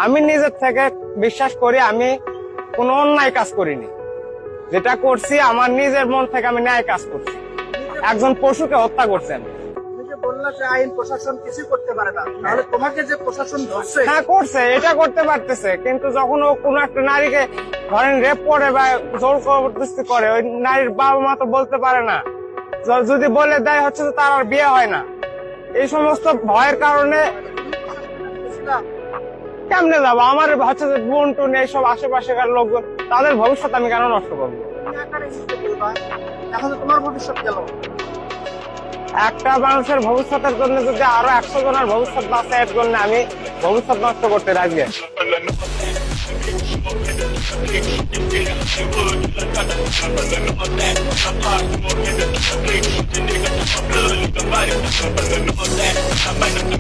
আমি নিজের থেকে বিশ্বাস করি আমি কোনো অন্যায় কাজ করিনি। যেটা করছি আমার নিজের মন থেকে আমি ন্যায় কাজ করছি। একজন পশুকে হত্যা করছেন। তুমি যে বললা যে আইন প্রশাসন কিছু করতে পারে না, তাহলে তোমাকে যে প্রশাসন ধরছে, হ্যাঁ করছে, এটা করতে পারতেছে, কিন্তু যখন ও কোনো একটা নারীকে ধরেন রেপ করে বা জোর জবরদস্তি করে, ওই নারীর বাবা মা তো বলতে পারে না। যদি বলে দেয় হচ্ছে যে তার আর বিয়ে হয় না। এই সমস্ত ভয়ের কারণে কেমনে যাবো? আমার হচ্ছে যে বোন টুন এইসব আশেপাশেকার লোকজন, তাদের ভবিষ্যৎ আমি কেন নষ্ট করবো? তুমি একা রেখে বলবা, এখন তো তোমার ভবিষ্যৎ গেল। একটা মানুষের ভবিষ্যতের জন্য যদি আরো 100 জনের ভবিষ্যৎ বাঁচে, এর জন্য আমি ভবিষ্যৎ নষ্ট করতে রাজি আছি। I might have to